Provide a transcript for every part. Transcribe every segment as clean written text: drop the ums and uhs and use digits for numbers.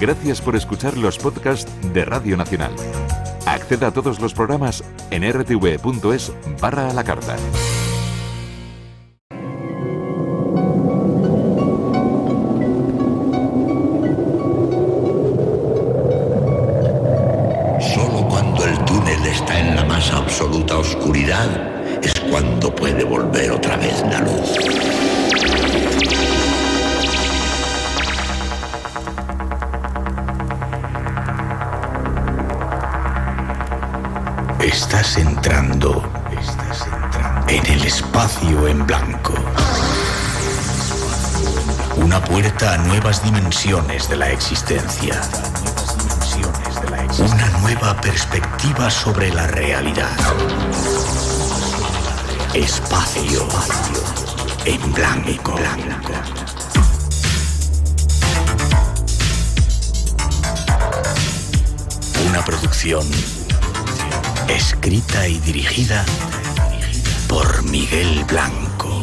Gracias por escuchar los podcasts de Radio Nacional. Acceda a todos los programas en rtv.es/a la carta. Solo cuando el túnel está en la más absoluta oscuridad es cuando puede volver otra vez la luz. Estás entrando en el espacio en blanco. Una puerta a nuevas dimensiones de la existencia. Una nueva perspectiva sobre la realidad. Espacio en blanco. Una producción escrita y dirigida por Miguel Blanco.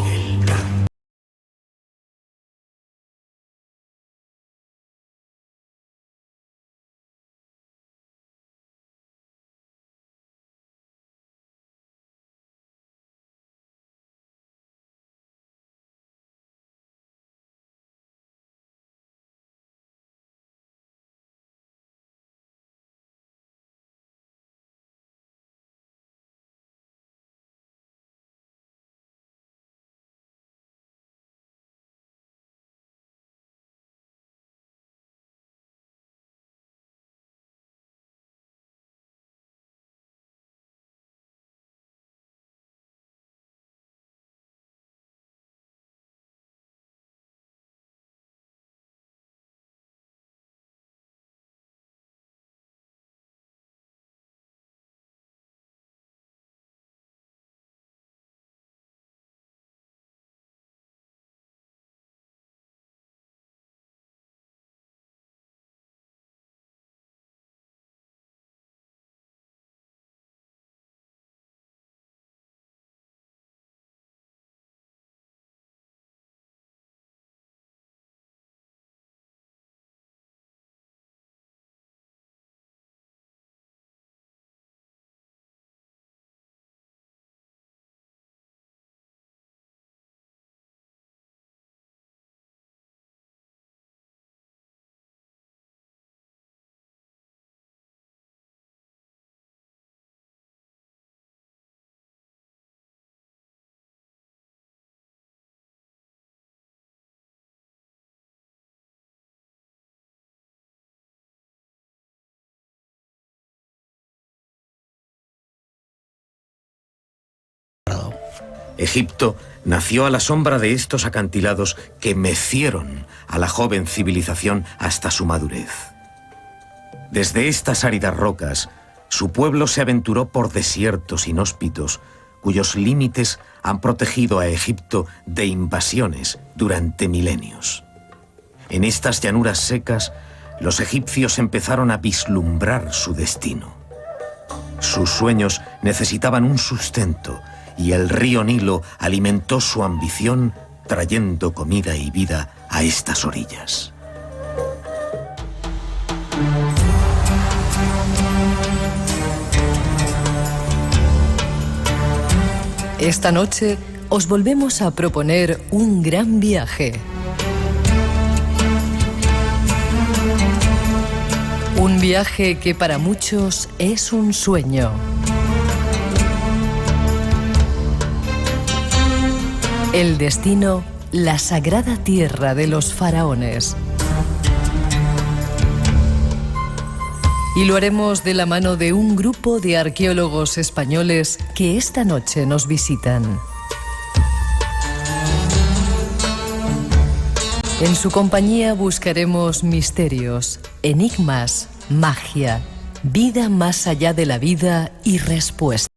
Egipto nació a la sombra de estos acantilados que mecieron a la joven civilización hasta su madurez. Desde estas áridas rocas, su pueblo se aventuró por desiertos inhóspitos, cuyos límites han protegido a Egipto de invasiones durante milenios. En estas llanuras secas, los egipcios empezaron a vislumbrar su destino. Sus sueños necesitaban un sustento, y el río Nilo alimentó su ambición trayendo comida y vida a estas orillas. Esta noche os volvemos a proponer un gran viaje. Un viaje que para muchos es un sueño. El destino, la sagrada tierra de los faraones. Y lo haremos de la mano de un grupo de arqueólogos españoles que esta noche nos visitan. En su compañía buscaremos misterios, enigmas, magia, vida más allá de la vida y respuestas.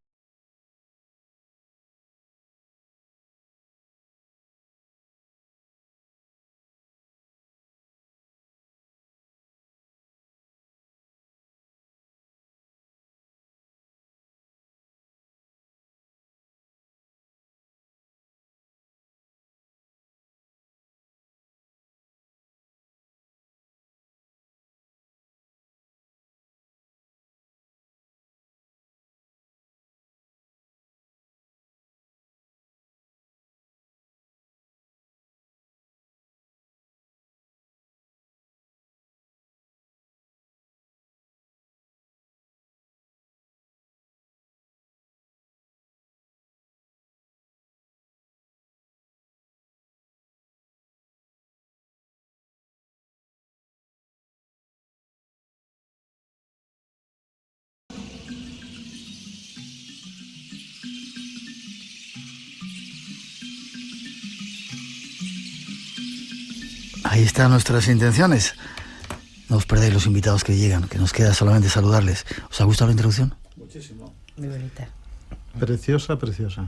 Ahí están nuestras intenciones. No os perdáis los invitados que llegan, que nos queda solamente saludarles. ¿Os ha gustado la introducción? Muchísimo. Muy bonita. Preciosa, preciosa.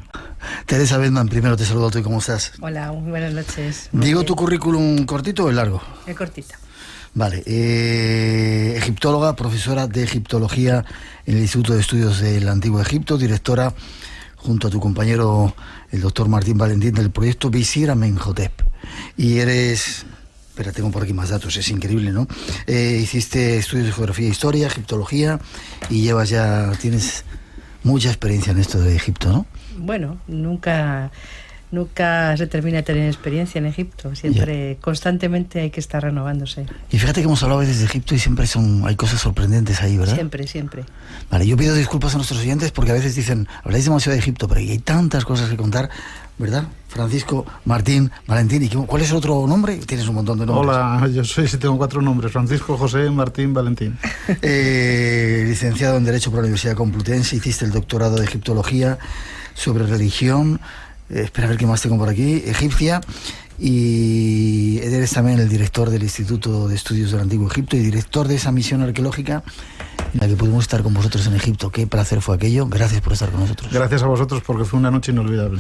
Teresa Bedman, primero te saludo a ti, ¿cómo estás? Hola, muy buenas noches. Muy ¿Digo bien. tu currículum cortito o el largo? Es cortita. Vale, egiptóloga, profesora de egiptología en el Instituto de Estudios del Antiguo Egipto, directora, junto a tu compañero, el doctor Martín Valentín, del proyecto Visir Amenhotep. Y eres... Espera, tengo por aquí más datos, es increíble, ¿no? Hiciste estudios de geografía e historia, egiptología, y tienes mucha experiencia en esto de Egipto, ¿no? Bueno, nunca se termina de tener experiencia en Egipto. Siempre, constantemente hay que estar renovándose. Y fíjate que hemos hablado a veces de Egipto y siempre hay cosas sorprendentes ahí, ¿verdad? Siempre. Vale, yo pido disculpas a nuestros oyentes porque a veces dicen, habláis demasiado de Egipto, pero hay tantas cosas que contar, ¿verdad? Francisco, Martín, Valentín, ¿y cuál es el otro nombre? Tienes un montón de nombres. Hola, tengo 4 nombres: Francisco, José, Martín, Valentín. Licenciado en Derecho por la Universidad Complutense, hiciste el doctorado de Egiptología sobre religión, espera a ver qué más tengo por aquí, egipcia, y eres también el director del Instituto de Estudios del Antiguo Egipto y director de esa misión arqueológica en la que pudimos estar con vosotros en Egipto. Qué placer fue aquello, gracias por estar con nosotros. Gracias a vosotros porque fue una noche inolvidable.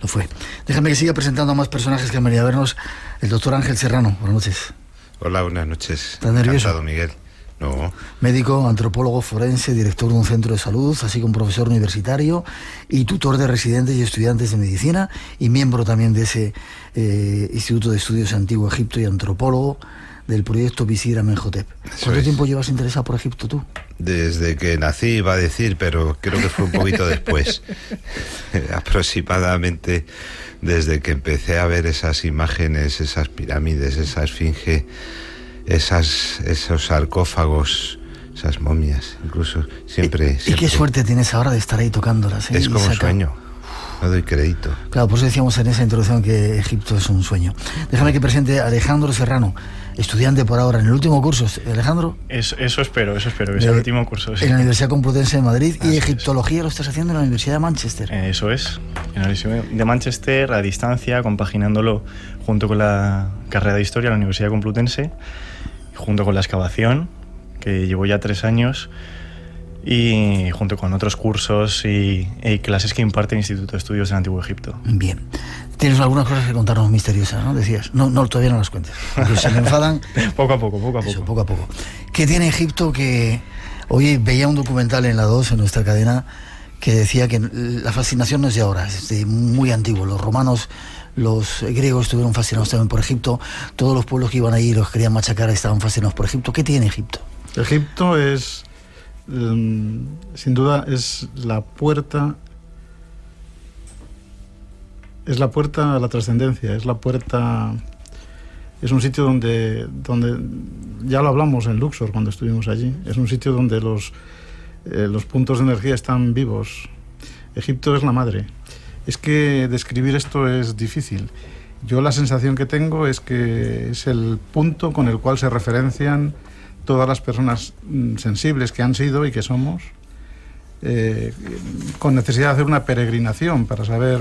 Lo fue. Déjame que siga presentando a más personajes que han venido a vernos. El doctor Ángel Serrano, buenas noches. Hola, buenas noches. ¿Estás nervioso? Encantado, Miguel. No. Médico, antropólogo forense, director de un centro de salud, así como profesor universitario y tutor de residentes y estudiantes de medicina y miembro también de ese Instituto de Estudios Antiguo Egipto y antropólogo del proyecto Visir Amenhotep. ¿Cuánto tiempo llevas interesado por Egipto tú? Desde que nací, iba a decir, pero creo que fue un poquito después. Aproximadamente desde que empecé a ver esas imágenes, esas pirámides, esa esfinge, esos sarcófagos, esas momias, incluso siempre. ¿Y qué suerte tienes ahora de estar ahí tocándolas? Es como un sueño, no doy crédito. Claro, por eso decíamos en esa introducción que Egipto es un sueño. Déjame que presente a Alejandro Serrano, estudiante por ahora en el último curso. Alejandro. Eso espero, que sea el último curso. Sí. En la Universidad Complutense de Madrid. Y egiptología lo estás haciendo en la Universidad de Manchester. Eso es, en la Universidad de Manchester, a distancia, compaginándolo junto con la carrera de historia en la Universidad Complutense, junto con la excavación, que llevo ya 3 años, y junto con otros cursos y clases que imparte el Instituto de Estudios del Antiguo Egipto. Bien. Tienes algunas cosas que contarnos misteriosas, ¿no? Decías. No, todavía no las cuentes. Porque se me enfadan. Poco a poco. Eso, poco a poco. ¿Qué tiene Egipto que... Hoy veía un documental en La 2, en nuestra cadena, que decía que la fascinación no es de ahora, es de muy antiguo. Los romanos, los griegos estuvieron fascinados también por Egipto. Todos los pueblos que iban allí los querían machacar estaban fascinados por Egipto. ¿Qué tiene Egipto? Egipto es, sin duda, es la puerta a la trascendencia, es un sitio donde ya lo hablamos en Luxor cuando estuvimos allí, es un sitio donde los puntos de energía están vivos. Egipto es la madre. Es que describir esto es difícil. Yo la sensación que tengo es que es el punto con el cual se referencian todas las personas sensibles que han sido y que somos, con necesidad de hacer una peregrinación para saber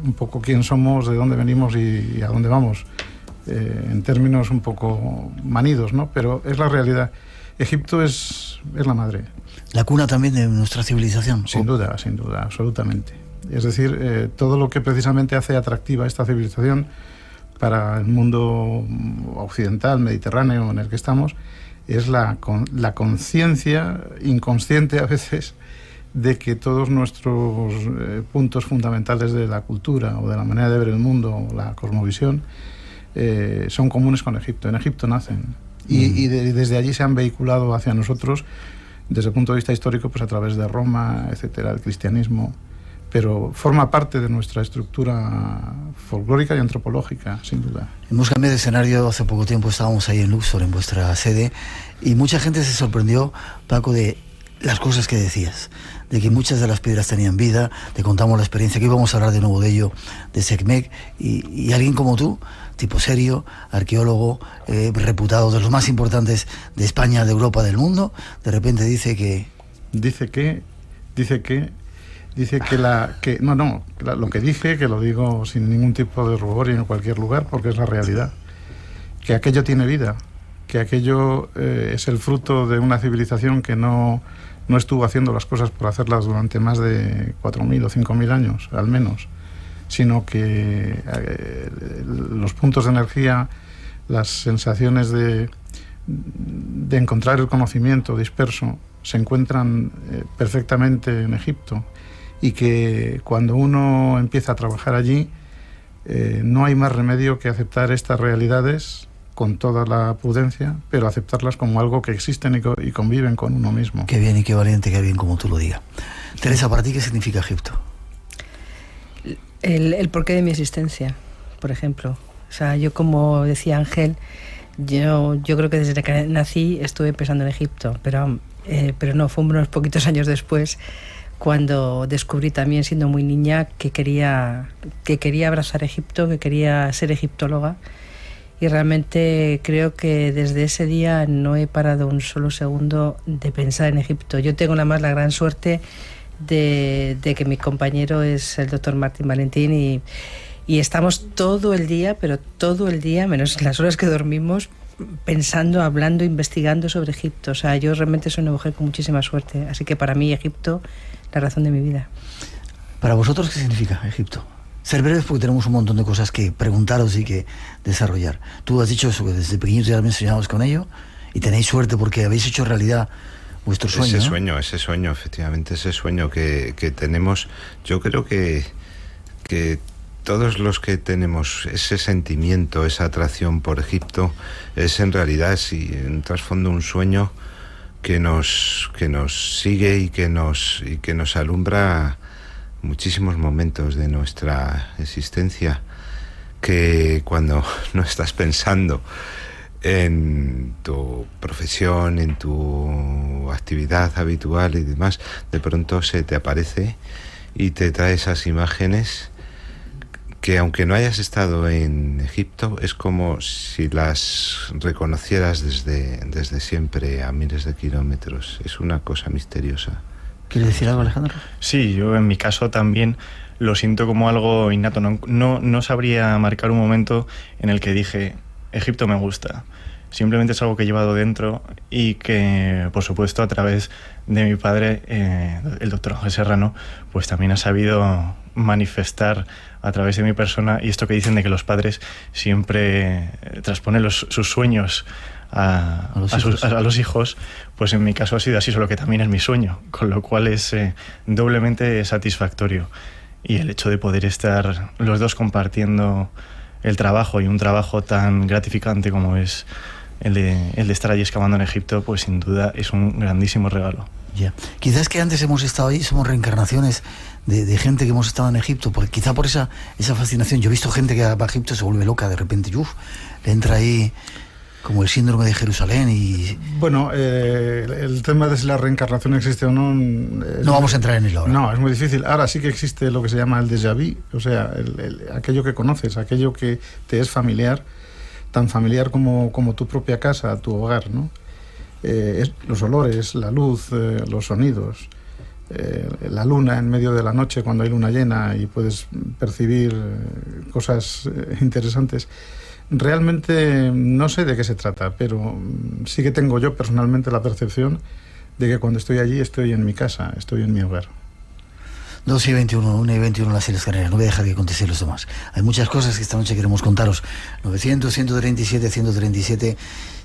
un poco quién somos, de dónde venimos y a dónde vamos, en términos un poco manidos, ¿no? Pero es la realidad. Egipto es la madre. La cuna también de nuestra civilización. Sin duda, absolutamente. Es decir, todo lo que precisamente hace atractiva esta civilización para el mundo occidental, mediterráneo en el que estamos, es la conciencia inconsciente a veces de que todos nuestros puntos fundamentales de la cultura o de la manera de ver el mundo, la cosmovisión, son comunes con Egipto. En Egipto nacen y desde allí se han vehiculado hacia nosotros desde el punto de vista histórico, pues a través de Roma, etcétera, el cristianismo, pero forma parte de nuestra estructura folclórica y antropológica, sin duda. Hemos cambiado de escenario, hace poco tiempo estábamos ahí en Luxor, en vuestra sede, y mucha gente se sorprendió, Paco, de las cosas que decías, de que muchas de las piedras tenían vida. Te contamos la experiencia, que íbamos a hablar de nuevo de ello, de Sekhmet, y alguien como tú, tipo serio, arqueólogo, reputado, de los más importantes de España, de Europa, del mundo, de repente dice que... Lo que dije, que lo digo sin ningún tipo de rubor y en cualquier lugar, porque es la realidad, que aquello tiene vida, que aquello es el fruto de una civilización que no estuvo haciendo las cosas por hacerlas durante más de 4.000 o 5.000 años, al menos, sino que los puntos de energía, las sensaciones de encontrar el conocimiento disperso se encuentran perfectamente en Egipto, y que cuando uno empieza a trabajar allí no hay más remedio que aceptar estas realidades con toda la prudencia, pero aceptarlas como algo que existen y conviven con uno mismo. Qué bien y qué valiente, qué bien como tú lo digas. Teresa, ¿para ti qué significa Egipto? El porqué de mi existencia, por ejemplo. O sea, yo, como decía Ángel, yo creo que desde que nací estuve pensando en Egipto, pero no, fue unos poquitos años después cuando descubrí, también siendo muy niña, que quería abrazar Egipto, que quería ser egiptóloga. Y realmente creo que desde ese día no he parado un solo segundo de pensar en Egipto. Yo tengo nada más la gran suerte de que mi compañero es el doctor Martín Valentín, y estamos todo el día, pero todo el día, menos las horas que dormimos, pensando, hablando, investigando sobre Egipto. O sea, yo realmente soy una mujer con muchísima suerte. Así que para mí Egipto, la razón de mi vida. ¿Para vosotros qué significa Egipto? Ser breves, porque tenemos un montón de cosas que preguntaros y que desarrollar. Tú has dicho eso, que desde pequeños ya me soñabas con ello, y tenéis suerte porque habéis hecho realidad vuestro sueño. Ese sueño, efectivamente, ese sueño que tenemos. Yo creo que todos los que tenemos ese sentimiento, esa atracción por Egipto, es en realidad, sí, en trasfondo, un sueño que nos sigue y que nos alumbra muchísimos momentos de nuestra existencia, que cuando no estás pensando en tu profesión, en tu actividad habitual y demás, de pronto se te aparece y te trae esas imágenes que, aunque no hayas estado en Egipto, es como si las reconocieras desde siempre, a miles de kilómetros. Es una cosa misteriosa. ¿Quieres decir algo, Alejandro? Sí, yo en mi caso también lo siento como algo innato. No sabría marcar un momento en el que dije, Egipto me gusta. Simplemente es algo que he llevado dentro, y que, por supuesto, a través de mi padre, el doctor Ángel Serrano, pues también ha sabido manifestar a través de mi persona. Y esto que dicen de que los padres siempre transponen sus sueños a los hijos, pues en mi caso ha sido así, solo que también es mi sueño, con lo cual es doblemente satisfactorio. Y el hecho de poder estar los dos compartiendo el trabajo, y un trabajo tan gratificante como es el de estar allí excavando en Egipto, pues sin duda es un grandísimo regalo. Ya. Quizás que antes hemos estado ahí, somos reencarnaciones de gente que hemos estado en Egipto, porque quizá por esa fascinación. Yo he visto gente que va a Egipto y se vuelve loca de repente, le entra ahí como el síndrome de Jerusalén. Y bueno, el tema de si la reencarnación existe o no, no vamos a entrar en ello ahora. No, es muy difícil. Ahora sí que existe lo que se llama el déjà vu, o sea, aquello que conoces, aquello que te es familiar, tan familiar como tu propia casa, tu hogar, ¿no? Los olores, la luz, los sonidos, la luna en medio de la noche cuando hay luna llena y puedes percibir cosas interesantes. Realmente no sé de qué se trata, pero sí que tengo yo personalmente la percepción de que cuando estoy allí estoy en mi casa, estoy en mi hogar. 2:21, 1:21 las Islas Canarias. No voy a dejar que contéis los demás. Hay muchas cosas que esta noche queremos contaros. 900, 137, 137.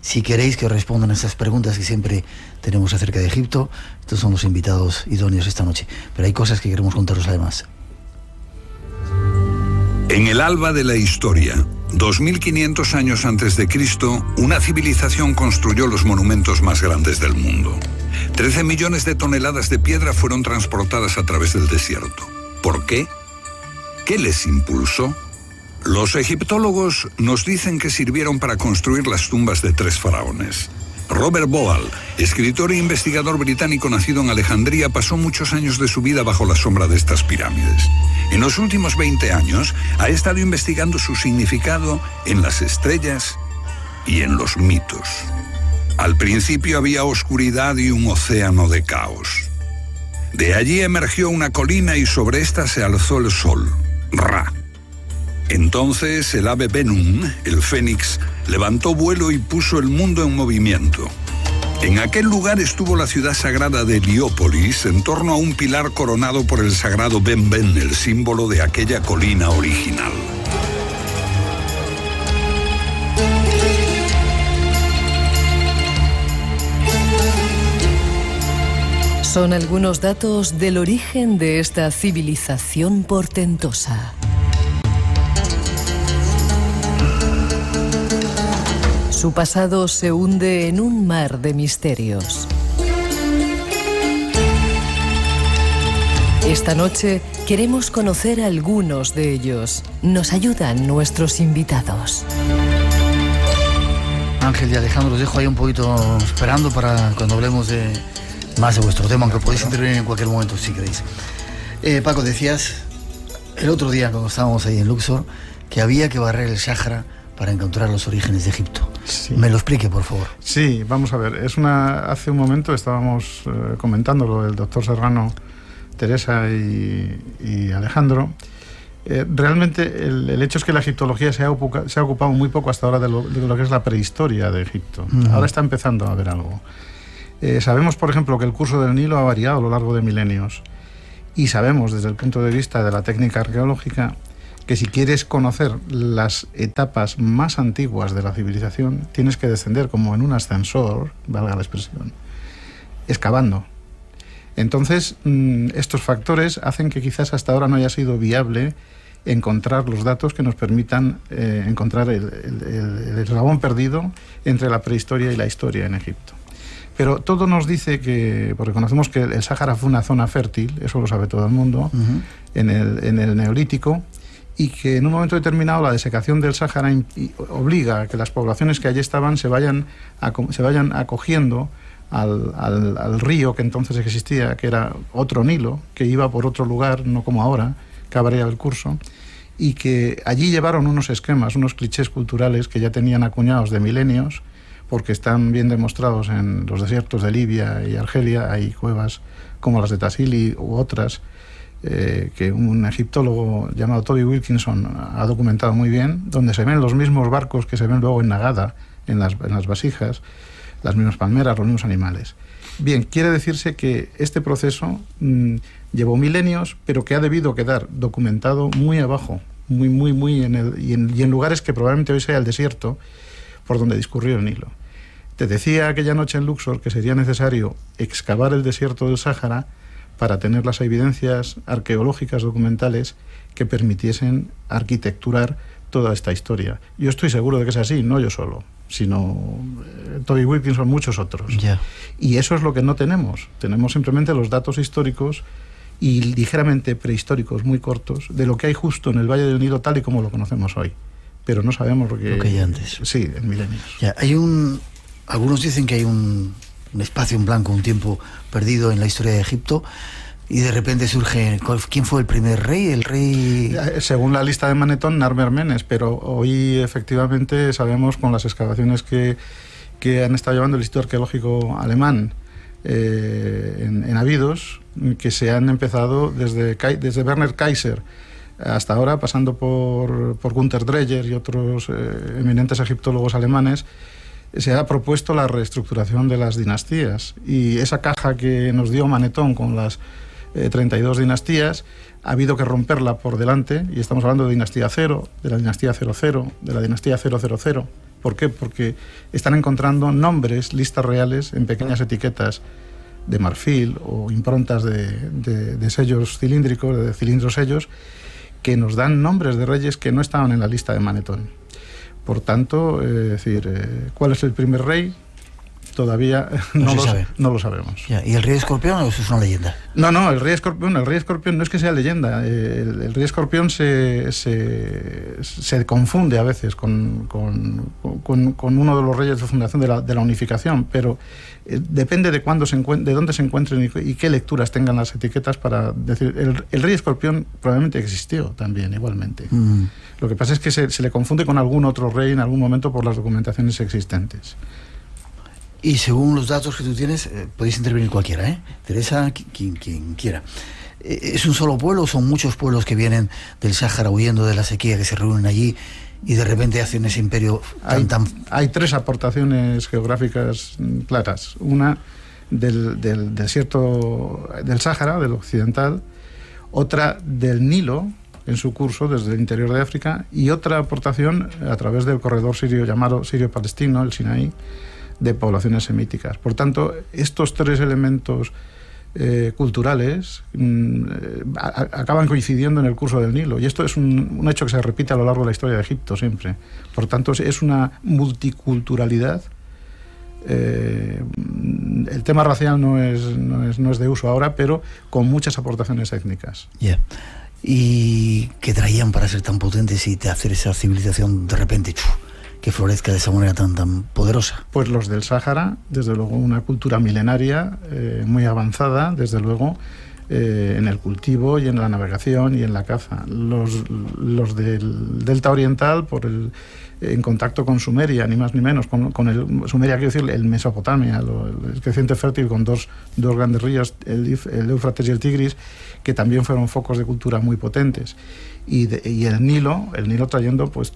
Si queréis que os respondan estas preguntas que siempre tenemos acerca de Egipto, estos son los invitados idóneos esta noche. Pero hay cosas que queremos contaros además. En el alba de la historia, 2500 años antes de Cristo, una civilización construyó los monumentos más grandes del mundo. 13 millones de toneladas de piedra fueron transportadas a través del desierto. ¿Por qué? ¿Qué les impulsó? Los egiptólogos nos dicen que sirvieron para construir las tumbas de 3 faraones. Robert Boal, escritor e investigador británico nacido en Alejandría, pasó muchos años de su vida bajo la sombra de estas pirámides. En los últimos 20 años ha estado investigando su significado en las estrellas y en los mitos. Al principio había oscuridad y un océano de caos. De allí emergió una colina y sobre esta se alzó el sol, Ra. Entonces el ave Benum, el fénix, levantó vuelo y puso el mundo en movimiento. En aquel lugar estuvo la ciudad sagrada de Heliópolis, en torno a un pilar coronado por el sagrado Ben-Ben, el símbolo de aquella colina original. Son algunos datos del origen de esta civilización portentosa. Su pasado se hunde en un mar de misterios. Esta noche queremos conocer algunos de ellos. Nos ayudan nuestros invitados. Ángel y Alejandro, los dejo ahí un poquito esperando para cuando hablemos de más de vuestro tema, aunque podéis intervenir en cualquier momento si queréis. Paco, decías el otro día cuando estábamos ahí en Luxor que había que barrer el Sáhara para encontrar los orígenes de Egipto. Sí. ¿Me lo explique, por favor? Sí, vamos a ver. Hace un momento estábamos comentándolo el doctor Serrano, Teresa y Alejandro. Realmente el hecho es que la egiptología se ha ocupado muy poco hasta ahora de lo que es la prehistoria de Egipto. Ahora está empezando a haber algo. Sabemos, por ejemplo, que el curso del Nilo ha variado a lo largo de milenios y sabemos desde el punto de vista de la técnica arqueológica que si quieres conocer las etapas más antiguas de la civilización tienes que descender como en un ascensor, valga la expresión, excavando. Entonces, estos factores hacen que quizás hasta ahora no haya sido viable encontrar los datos que nos permitan encontrar el eslabón perdido entre la prehistoria y la historia en Egipto. Pero todo nos dice que, porque conocemos que el Sáhara fue una zona fértil, eso lo sabe todo el mundo, en el Neolítico, y que en un momento determinado la desecación del Sáhara obliga a que las poblaciones que allí estaban se vayan acogiendo al río que entonces existía, que era otro Nilo, que iba por otro lugar, no como ahora, que ha variado el curso, y que allí llevaron unos esquemas, unos clichés culturales que ya tenían acuñados de milenios, porque están bien demostrados en los desiertos de Libia y Argelia. Hay cuevas como las de Tassili u otras que un egiptólogo llamado Toby Wilkinson ha documentado muy bien, donde se ven los mismos barcos que se ven luego en Nagada, en las vasijas, las mismas palmeras, los mismos animales. Bien, quiere decirse que este proceso llevó milenios, pero que ha debido quedar documentado muy abajo, muy y en lugares que probablemente hoy sea el desierto por donde discurrió el Nilo. Te decía aquella noche en Luxor que sería necesario excavar el desierto del Sáhara para tener las evidencias arqueológicas documentales que permitiesen arquitecturar toda esta historia. Yo estoy seguro de que es así, no yo solo, sino Toby Wilkinson, muchos otros. Yeah. Y eso es lo que no tenemos. Tenemos simplemente los datos históricos y ligeramente prehistóricos, muy cortos, de lo que hay justo en el Valle del Nilo tal y como lo conocemos hoy. Pero no sabemos lo que hay antes. Sí, en milenios. Ya, algunos dicen que hay un espacio en blanco, un tiempo perdido en la historia de Egipto, y de repente surge, ¿quién fue el primer rey? El rey... Según la lista de Manetón, Narmer-Menes, pero hoy efectivamente sabemos con las excavaciones que han estado llevando el Instituto Arqueológico Alemán en Abidos, que se han empezado desde Werner Kaiser hasta ahora, pasando por Gunther Dreyer y otros eminentes egiptólogos alemanes, se ha propuesto la reestructuración de las dinastías. Y esa caja que nos dio Manetón con las 32 dinastías, ha habido que romperla por delante, y estamos hablando de dinastía 0, de la dinastía 00, de la dinastía 000. ¿Por qué? Porque están encontrando nombres, listas reales, en pequeñas etiquetas de marfil o improntas de sellos cilíndricos, de cilindros sellos, que nos dan nombres de reyes que no estaban en la lista de Manetón. Por tanto, ¿cuál es el primer rey? Todavía no lo sabemos. Ya, ¿y el rey escorpión o eso es una leyenda? No, el rey escorpión no es que sea leyenda. El rey escorpión se confunde a veces con uno de los reyes de fundación de la unificación, pero depende de de dónde se encuentren y qué lecturas tengan las etiquetas para decir. El rey escorpión probablemente existió también, igualmente. Lo que pasa es que se le confunde con algún otro rey en algún momento por las documentaciones existentes. Y según los datos que tú tienes, podéis intervenir cualquiera, ¿eh? Teresa, quien quiera. ¿Es un solo pueblo o son muchos pueblos que vienen del Sáhara huyendo de la sequía, que se reúnen allí y de repente hacen ese imperio Hay 3 aportaciones geográficas claras. Una del desierto del Sáhara, del occidental, otra del Nilo, en su curso desde el interior de África, y otra aportación a través del corredor sirio llamado sirio-palestino, el Sinaí, de poblaciones semíticas. Por tanto, estos 3 elementos culturales acaban coincidiendo en el curso del Nilo, y esto es un hecho que se repite a lo largo de la historia de Egipto siempre. Por tanto, es una multiculturalidad. El tema racial no es de uso ahora, pero con muchas aportaciones étnicas. Yeah. ¿Y qué traían para ser tan potentes y de hacer esa civilización de repente que florezca de esa manera tan poderosa? Pues los del Sáhara, desde luego una cultura milenaria, muy avanzada, desde luego, en el cultivo y en la navegación y en la caza. Los del Delta Oriental, en contacto con Sumeria, ni más ni menos, con el Sumeria, quiero decir, el Mesopotamia, el creciente fértil con dos grandes ríos, el Éufrates y el Tigris, que también fueron focos de cultura muy potentes. Y el Nilo trayendo pues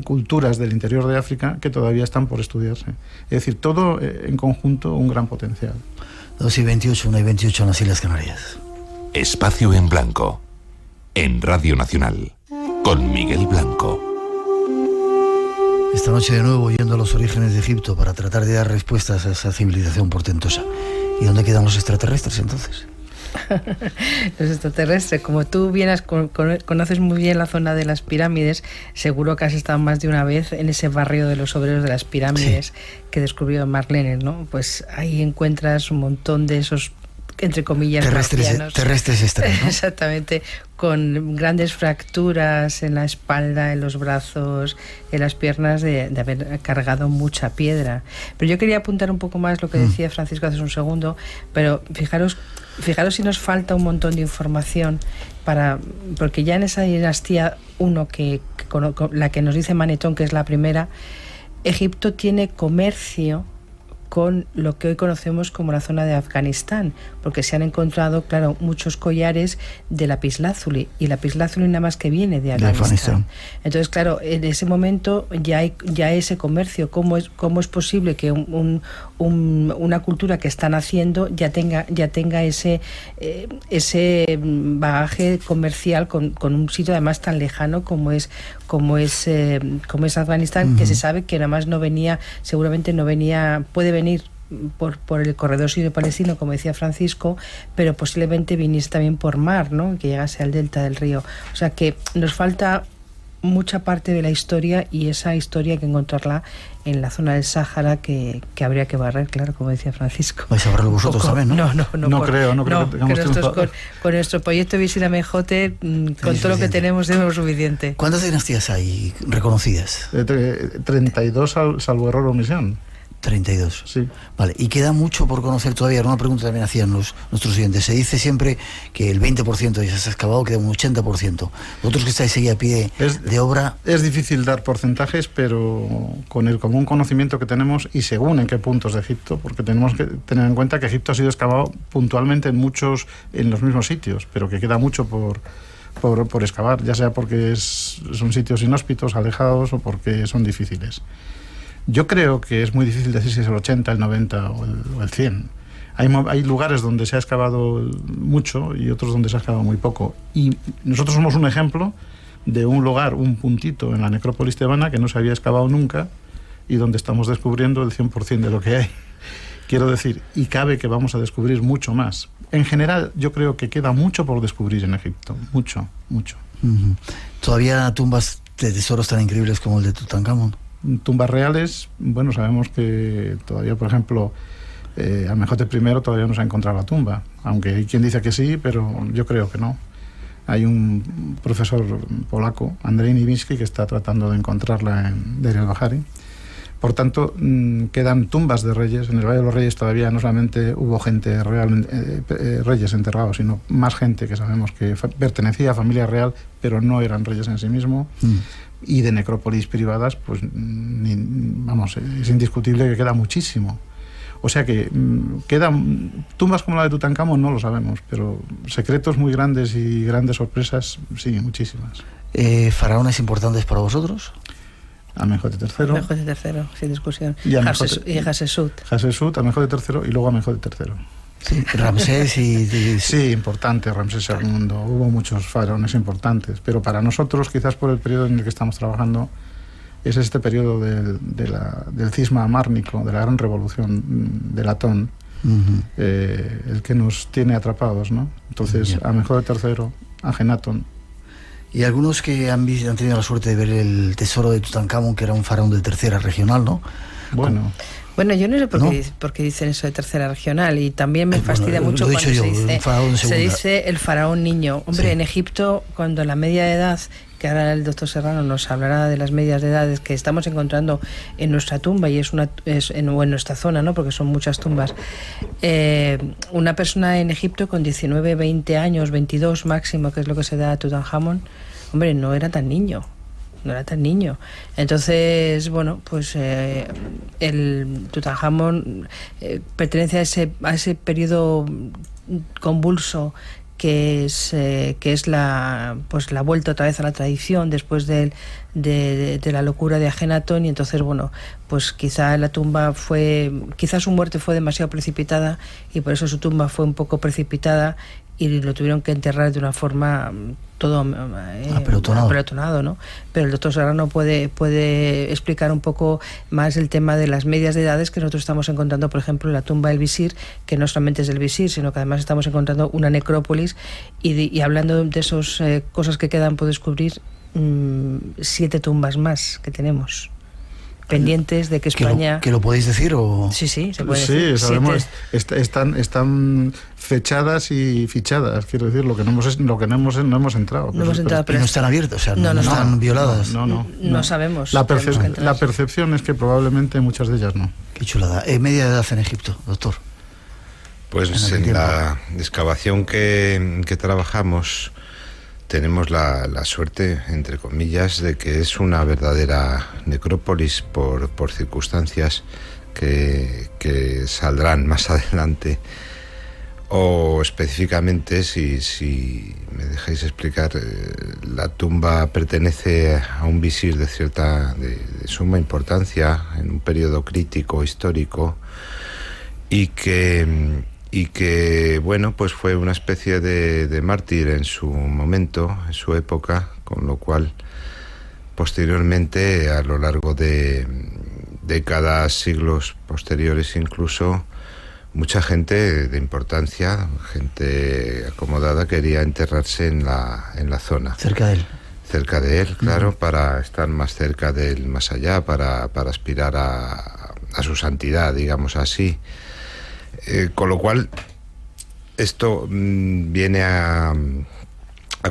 culturas del interior de África que todavía están por estudiarse. Es decir, todo en conjunto un gran potencial. 2:28, 1:28 en las Islas Canarias. Espacio en Blanco, en Radio Nacional, con Miguel Blanco. Esta noche de nuevo yendo a los orígenes de Egipto para tratar de dar respuestas a esa civilización portentosa. ¿Y dónde quedan los extraterrestres entonces? Los extraterrestres, como tú conoces muy bien la zona de las pirámides, seguro que has estado más de una vez en ese barrio de los obreros de las pirámides, sí, que descubrió Mark Lenner, ¿no? Pues ahí encuentras un montón de esos, entre comillas, terrestres extraños, ¿no? Exactamente, con grandes fracturas en la espalda, en los brazos, en las piernas, de haber cargado mucha piedra. Pero yo quería apuntar un poco más lo que decía Francisco hace un segundo, pero fijaros si nos falta un montón de información porque ya en esa dinastía 1 la que nos dice Manetón, que es la primera, Egipto tiene comercio con lo que hoy conocemos como la zona de Afganistán, porque se han encontrado, claro, muchos collares de lapislázuli, y lapislázuli nada más que viene de Afganistán. Entonces, claro, en ese momento ya hay ese comercio. ¿Cómo es posible que una cultura que está naciendo ya tenga ese bagaje comercial con un sitio además tan lejano como es Afganistán, que se sabe que nada más seguramente no venía, puede venir por el corredor sirio-palestino, como decía Francisco, pero posiblemente viniese también por mar, ¿no? Que llegase al delta del río. O sea que nos falta mucha parte de la historia, y esa historia hay que encontrarla en la zona del Sáhara, que habría que barrer, claro, como decía Francisco. ¿Vais a barrerlo vosotros también, no? No creo que tengamos con nuestro proyecto Visita Mejote, con todo lo que tenemos suficiente. ¿Cuántas dinastías hay reconocidas? 32 salvo error o omisión. 32. Sí. Vale, y queda mucho por conocer todavía. Una pregunta también hacían nuestros oyentes. Se dice siempre que el 20% ya se ha excavado, queda un 80%. Vosotros que estáis ahí a pie de obra... Es difícil dar porcentajes, pero con el común conocimiento que tenemos, y según en qué puntos de Egipto, porque tenemos que tener en cuenta que Egipto ha sido excavado puntualmente en los mismos sitios, pero que queda mucho por excavar, ya sea porque son sitios inhóspitos, alejados, o porque son difíciles. Yo creo que es muy difícil decir si es el 80, el 90 o el 100. Hay lugares donde se ha excavado mucho y otros donde se ha excavado muy poco. Y nosotros somos un ejemplo de un lugar, un puntito en la necrópolis tebana que no se había excavado nunca y donde estamos descubriendo el 100% de lo que hay. Quiero decir, y cabe que vamos a descubrir mucho más. En general, yo creo que queda mucho por descubrir en Egipto. Mucho. Uh-huh. ¿Todavía tumbas de tesoros tan increíbles como el de Tutankamón? Tumbas reales, bueno, sabemos que todavía, por ejemplo, Amenhotep I todavía no se ha encontrado la tumba, aunque hay quien dice que sí, pero yo creo que no. Hay un profesor polaco, Andrzej Niwiński, que está tratando de encontrarla en Deir el-Bahari. Por tanto, quedan tumbas de reyes. En el Valle de los Reyes todavía no solamente hubo gente realmente, reyes enterrados, sino más gente que sabemos que pertenecía a familia real, pero no eran reyes en sí mismos. Y de necrópolis privadas, pues es indiscutible que queda muchísimo. O sea que quedan tumbas como la de Tutankamón, no lo sabemos, pero secretos muy grandes y grandes sorpresas, sí, muchísimas. ¿Faraones importantes para vosotros? Amenhotep III. Amenhotep III, sin discusión. Y Hatshepsut. Hatshepsut, Amenhotep III y luego Amenhotep III. Sí, Ramsés y... Sí, importante, Ramsés II. Hubo muchos faraones importantes, pero para nosotros, quizás por el periodo en el que estamos trabajando, es este periodo del cisma amárnico, de la gran revolución de Latón, el que nos tiene atrapados, ¿no? Entonces, Amenhotep III, Ajenatón. Y algunos que han tenido la suerte de ver el tesoro de Tutankamón, que era un faraón de tercera regional, ¿no? Bueno, yo no sé por qué dicen eso de tercera regional, y también me fastidia mucho cuando se dice el faraón niño. Hombre, en Egipto, cuando la media de edad, que ahora el doctor Serrano nos hablará de las medias de edades que estamos encontrando en nuestra tumba, y en nuestra zona, ¿no? Porque son muchas tumbas. Una persona en Egipto con 19, 20 años, 22 máximo, que es lo que se da a Tutankamón, hombre, no era tan niño. Entonces, bueno, pues el Tutankamón pertenece a ese periodo convulso que es la vuelta otra vez a la tradición después de la locura de Ajenatón, y entonces, bueno, pues quizá su muerte fue demasiado precipitada, y por eso su tumba fue un poco precipitada, y lo tuvieron que enterrar de una forma todo apelotonado, ¿no? Pero el doctor Serrano puede explicar un poco más el tema de las medias de edades que nosotros estamos encontrando, por ejemplo, en la tumba del visir, que no solamente es del visir, sino que además estamos encontrando una necrópolis, y hablando de esas cosas que quedan por descubrir, 7 tumbas más que tenemos pendientes de que España... ¿Que lo podéis decir o...? Sí, se puede decir. Sí, sabemos, están fechadas y fichadas, quiero decir, lo que no hemos entrado. No están abiertas, o sea, no están violadas. No sabemos. La percepción es que probablemente muchas de ellas no. Qué chulada. ¿Media edad en Egipto, doctor? Pues en la excavación que trabajamos tenemos la suerte, entre comillas, de que es una verdadera necrópolis por circunstancias que saldrán más adelante. O específicamente, si me dejáis explicar, la tumba pertenece a un visir de suma importancia en un periodo crítico histórico, y que bueno, pues fue una especie de mártir en su momento, en su época, con lo cual posteriormente, a lo largo de décadas, siglos posteriores incluso, mucha gente de importancia, gente acomodada, quería enterrarse en la zona. Cerca de él, claro, para estar más cerca del más allá, para aspirar a su santidad, digamos así. Con lo cual, esto viene a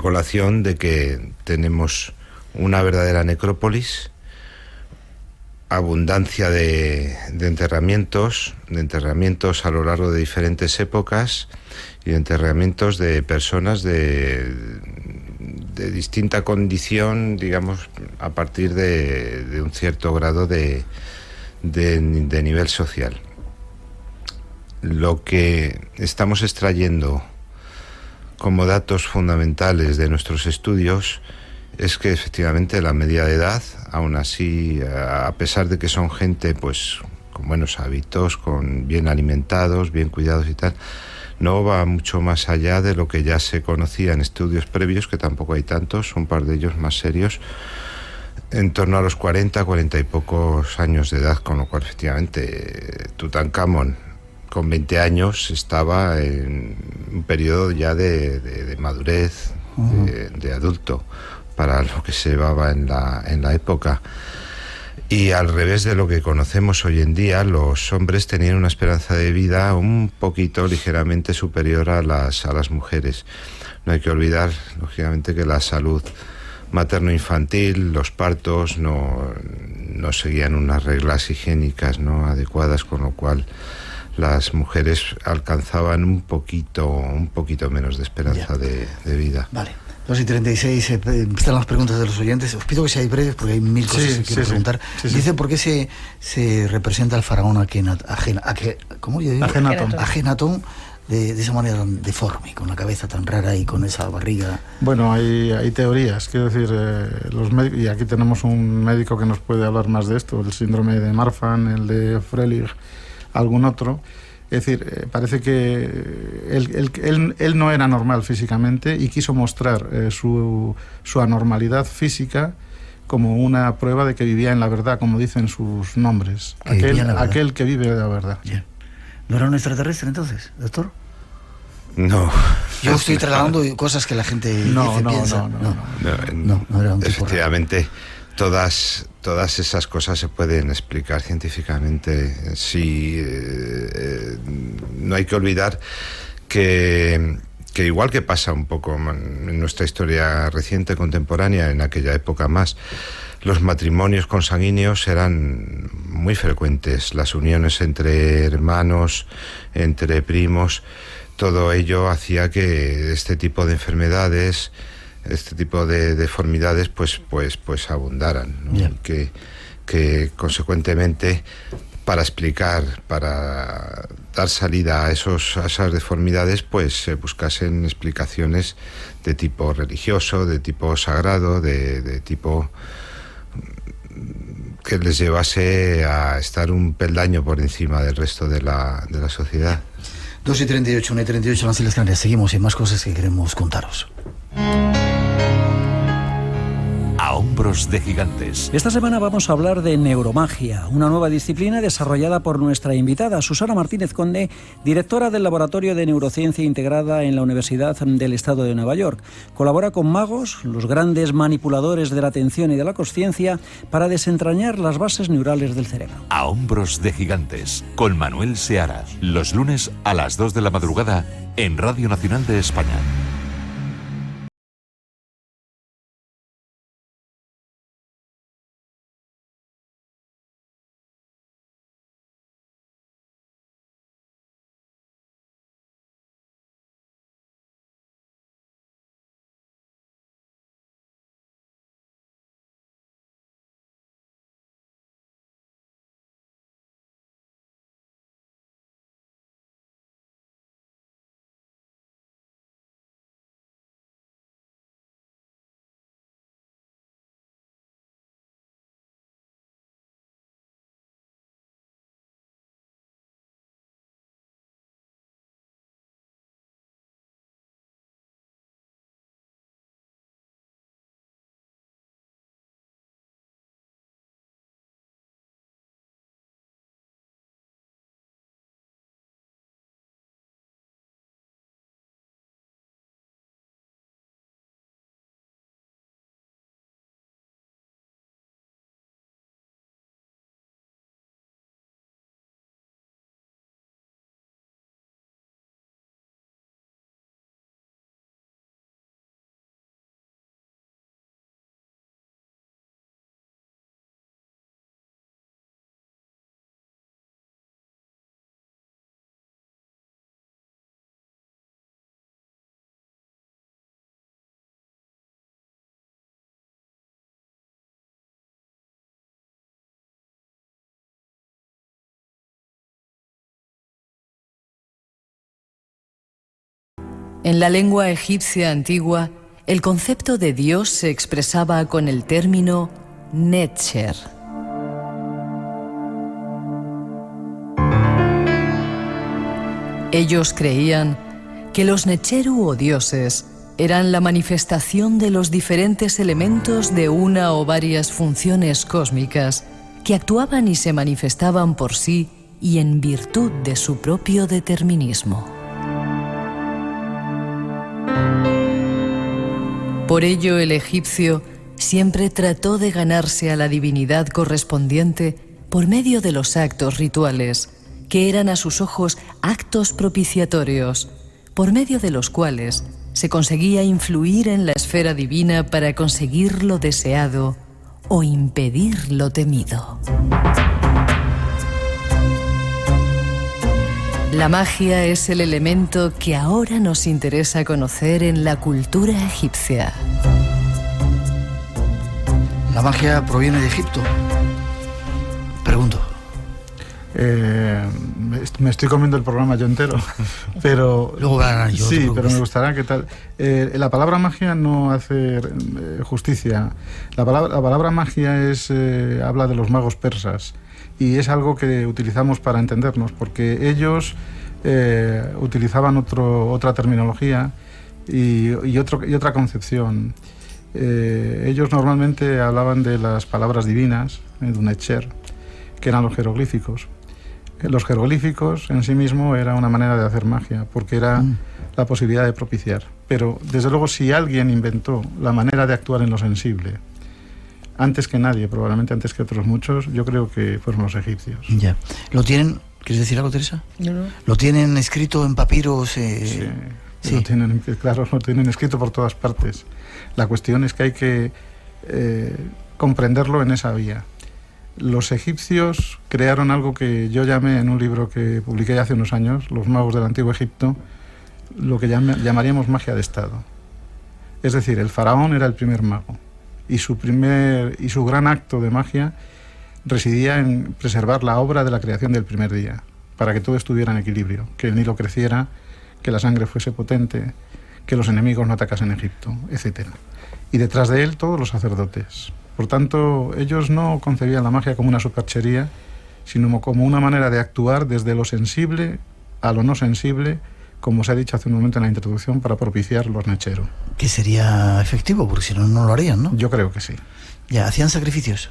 colación de que tenemos una verdadera necrópolis, abundancia de enterramientos a lo largo de diferentes épocas, y de enterramientos de personas de distinta condición, digamos, a partir de un cierto grado de nivel social. Lo que estamos extrayendo como datos fundamentales de nuestros estudios es que efectivamente la media de edad, aún así, a pesar de que son gente pues con buenos hábitos, bien alimentados, bien cuidados y tal, no va mucho más allá de lo que ya se conocía en estudios previos, que tampoco hay tantos, un par de ellos más serios, en torno a los 40 y pocos años de edad, con lo cual efectivamente Tutankamón con 20 años estaba en un periodo ya de madurez, de adulto, para lo que se llevaba en la época. Y al revés de lo que conocemos hoy en día, los hombres tenían una esperanza de vida un poquito, ligeramente superior a las mujeres. No hay que olvidar, lógicamente, que la salud materno-infantil, los partos, no seguían unas reglas higiénicas, ¿no?, adecuadas, con lo cual las mujeres alcanzaban un poquito menos de esperanza de vida. Vale. 2:36, están las preguntas de los oyentes. Os pido que seáis breves porque hay mil cosas que quiero preguntar. Dice, ¿por qué se representa al faraón Ajenatón de esa manera tan deforme, con la cabeza tan rara y con esa barriga? Bueno, hay teorías, quiero decir, los médicos, y aquí tenemos un médico que nos puede hablar más de esto, el síndrome de Marfan, el de Froelich, algún otro. Es decir, parece que él no era normal físicamente y quiso mostrar su anormalidad física como una prueba de que vivía en la verdad, como dicen sus nombres. Aquel que vive de la verdad. Bien. ¿No era un extraterrestre entonces, doctor? No. Yo estoy trasladando cosas que la gente piensa. No era un tipo efectivamente, todas esas cosas se pueden explicar científicamente. Sí, no hay que olvidar que igual que pasa un poco en nuestra historia reciente, contemporánea, en aquella época más, los matrimonios consanguíneos eran muy frecuentes, las uniones entre hermanos, entre primos, todo ello hacía que este tipo de enfermedades, este tipo de deformidades pues abundaran, ¿no? Y que consecuentemente para dar salida a esas deformidades, pues se buscasen explicaciones de tipo religioso, de tipo sagrado, de tipo que les llevase a estar un peldaño por encima del resto de la sociedad. 2:38, 1:38 en las Islas Canarias. Seguimos, hay más cosas que queremos contaros. A hombros de gigantes. Esta semana vamos a hablar de neuromagia, una nueva disciplina desarrollada por nuestra invitada, Susana Martínez Conde, directora del Laboratorio de Neurociencia Integrada en la Universidad del Estado de Nueva York. Colabora con magos, los grandes manipuladores de la atención y de la consciencia, para desentrañar las bases neurales del cerebro. A hombros de gigantes, con Manuel Seara, los lunes a las 2 de la madrugada en Radio Nacional de España. En la lengua egipcia antigua, el concepto de Dios se expresaba con el término Netzer. Ellos creían que los Netzeru o dioses eran la manifestación de los diferentes elementos de una o varias funciones cósmicas que actuaban y se manifestaban por sí y en virtud de su propio determinismo. Por ello, el egipcio siempre trató de ganarse a la divinidad correspondiente por medio de los actos rituales, que eran a sus ojos actos propiciatorios, por medio de los cuales se conseguía influir en la esfera divina para conseguir lo deseado o impedir lo temido. La magia es el elemento que ahora nos interesa conocer en la cultura egipcia. ¿La magia proviene de Egipto? Pregunto. Me estoy comiendo el programa yo entero, pero luego ganan yo. Sí, pero me gustaría que tal. La palabra magia no hace justicia. La palabra magia habla de los magos persas y es algo que utilizamos para entendernos, porque ellos utilizaban otra terminología y otra concepción. Ellos normalmente hablaban de las palabras divinas, de un Etcher, que eran los jeroglíficos. Los jeroglíficos en sí mismo era una manera de hacer magia, porque era la posibilidad de propiciar. Pero, desde luego, si alguien inventó la manera de actuar en lo sensible, antes que nadie, probablemente antes que otros muchos, yo creo que fueron los egipcios. Ya. ¿Lo tienen? ¿Quieres decir algo, Teresa? No. ¿Lo tienen escrito en papiros? Sí. Lo tienen escrito por todas partes. La cuestión es que hay que comprenderlo en esa vía. Los egipcios crearon algo que yo llamé en un libro que publiqué hace unos años, Los magos del Antiguo Egipto, lo que llamaríamos magia de Estado. Es decir, el faraón era el primer mago y su gran acto de magia residía en preservar la obra de la creación del primer día, para que todo estuviera en equilibrio, que el Nilo creciera, que la sangre fuese potente, que los enemigos no atacasen Egipto, etc. Y detrás de él todos los sacerdotes. Por tanto, ellos no concebían la magia como una superchería, sino como una manera de actuar desde lo sensible a lo no sensible, como se ha dicho hace un momento en la introducción, para propiciar los Nechero. Que sería efectivo, porque si no, no lo harían, ¿no? Yo creo que sí. Ya, ¿hacían sacrificios?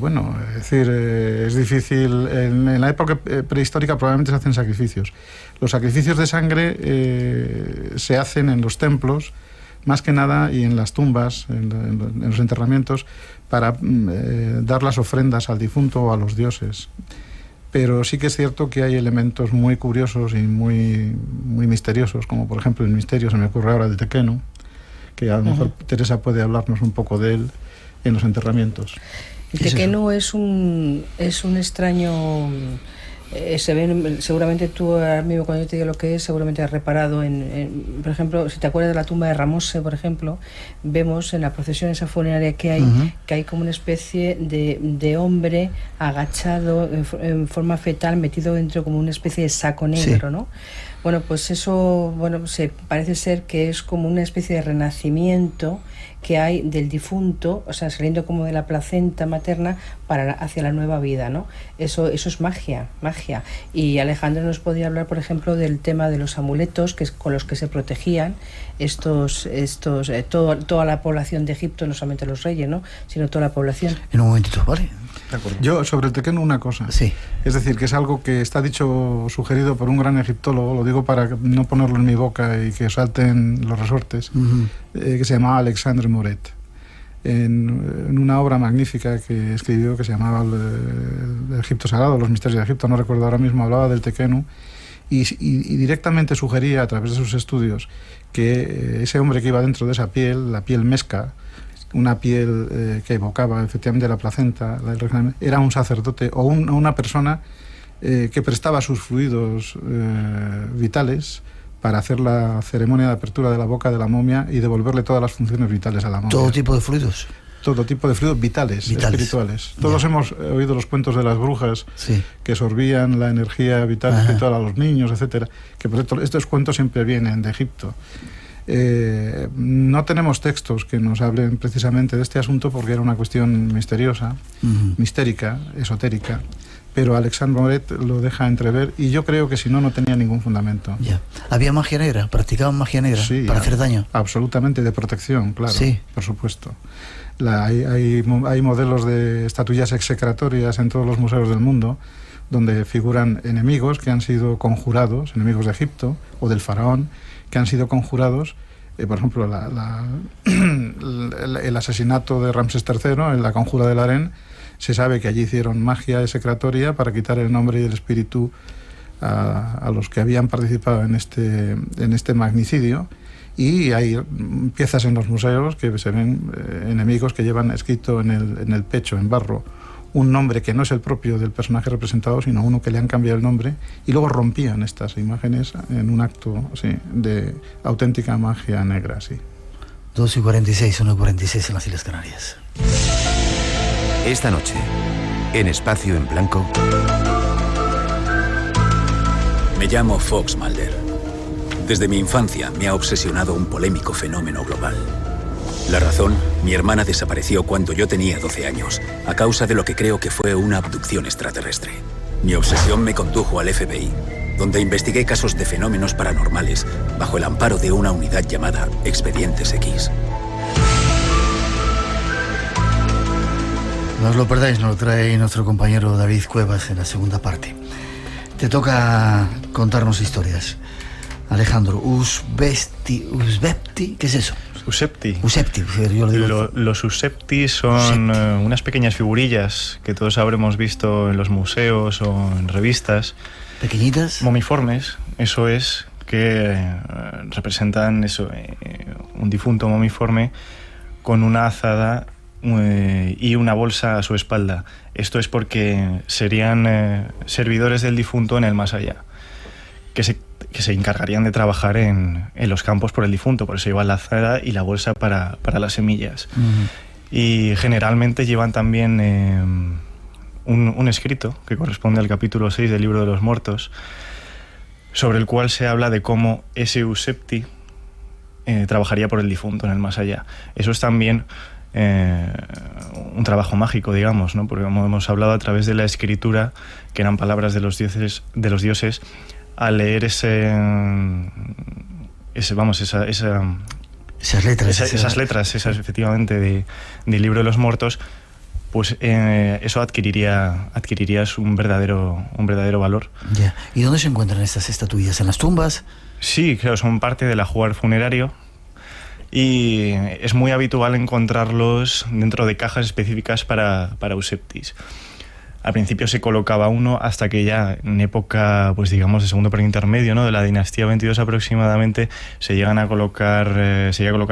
Bueno, es decir, es difícil. En la época prehistórica probablemente se hacen sacrificios. Los sacrificios de sangre se hacen en los templos, más que nada, y en las tumbas, en los enterramientos, para dar las ofrendas al difunto o a los dioses. Pero sí que es cierto que hay elementos muy curiosos y muy misteriosos, como por ejemplo el misterio, se me ocurre ahora, del Tequenu, que a lo mejor Teresa puede hablarnos un poco de él en los enterramientos. El Tequenu es un extraño... se ven, seguramente tú ahora mismo, cuando yo te diga lo que es, seguramente has reparado por ejemplo, si te acuerdas de la tumba de Ramose, por ejemplo, vemos en la procesión esa funeraria que hay como una especie de hombre agachado en forma fetal, metido dentro como una especie de saco negro, ¿no? Bueno, pues eso, parece ser que es como una especie de renacimiento que hay del difunto, o sea, saliendo como de la placenta materna hacia la nueva vida, ¿no? Eso es magia. Y Alejandro nos podía hablar, por ejemplo, del tema de los amuletos con los que se protegían toda la población de Egipto, no solamente los reyes, ¿no?, sino toda la población. En un momentito, ¿vale? De acuerdo. Yo sobre el Tequenu una cosa. Sí. Es decir, que es algo que está sugerido por un gran egiptólogo, lo digo para no ponerlo en mi boca y que salten los resortes, que se llamaba Alexandre Moret. En una obra magnífica que escribió, que se llamaba el Egipto Sagrado, Los Misterios de Egipto, no recuerdo ahora mismo, hablaba del Tequenu y directamente sugería, a través de sus estudios, que ese hombre que iba dentro de esa piel, la piel mesca, una piel que evocaba efectivamente la placenta, era un sacerdote o una persona que prestaba sus fluidos vitales para hacer la ceremonia de apertura de la boca de la momia y devolverle todas las funciones vitales a la momia. ¿Todo tipo de fluidos? Todo tipo de fluidos vitales. Espirituales. Todos hemos oído los cuentos de las brujas que sorbían la energía vital espiritual a los niños, etcétera. Que por cierto, estos cuentos siempre vienen de Egipto. No tenemos textos que nos hablen precisamente de este asunto porque era una cuestión misteriosa, mistérica, esotérica, pero Alexandre Moret lo deja entrever y yo creo que si no tenía ningún fundamento. Ya. ¿Había magia negra? ¿Practicaban magia negra para hacer daño? Absolutamente, de protección, claro, por supuesto. Hay modelos de estatuillas execratorias en todos los museos del mundo donde figuran enemigos que han sido conjurados, enemigos de Egipto o del faraón, que han sido conjurados, por ejemplo, el asesinato de Ramsés III en la conjura del harén. Se sabe que allí hicieron magia execratoria para quitar el nombre y el espíritu a los que habían participado en este magnicidio, y hay piezas en los museos que se ven enemigos que llevan escrito en el pecho, en barro, un nombre que no es el propio del personaje representado, sino uno que le han cambiado el nombre, y luego rompían estas imágenes en un acto de auténtica magia negra. 2:46, 1:46 en las Islas Canarias. Esta noche, en Espacio en Blanco, Me llamo Fox Mulder. Desde mi infancia me ha obsesionado un polémico fenómeno global. La razón, mi hermana desapareció cuando yo tenía 12 años, a causa de lo que creo que fue una abducción extraterrestre. Mi obsesión me condujo al FBI, donde investigué casos de fenómenos paranormales bajo el amparo de una unidad llamada Expedientes X. No os lo perdáis, nos lo trae nuestro compañero David Cuevas en la segunda parte. Te toca contarnos historias. Alejandro, Usbepti, ¿qué es eso? Usbepti. Yo lo digo. Los Usbepti son unas pequeñas figurillas que todos habremos visto en los museos o en revistas. ¿Pequeñitas? Momiformes, eso es, que representan eso, un difunto momiforme con una azada y una bolsa a su espalda. Esto es porque serían servidores del difunto en el más allá, que se encargarían de trabajar en los campos por el difunto. Por eso llevan la azada y la bolsa para las semillas. Y generalmente llevan también un escrito que corresponde al capítulo 6 del Libro de los Muertos, sobre el cual se habla de cómo ese Usbepti trabajaría por el difunto en el más allá. Eso es también un trabajo mágico, digamos, ¿no? Porque como hemos hablado a través de la escritura, que eran palabras de los dioses, al leer esas letras, efectivamente, del Libro de los Muertos, pues eso adquirirías un verdadero valor. Ya. ¿Y dónde se encuentran estas estatuillas? ¿En las tumbas? Sí, claro, son parte del ajuar funerario y es muy habitual encontrarlos dentro de cajas específicas para Usbeptis. Al principio se colocaba uno hasta que ya en época, pues digamos, de segundo periodo intermedio, ¿no?, de la dinastía 22 aproximadamente, se llega a colocar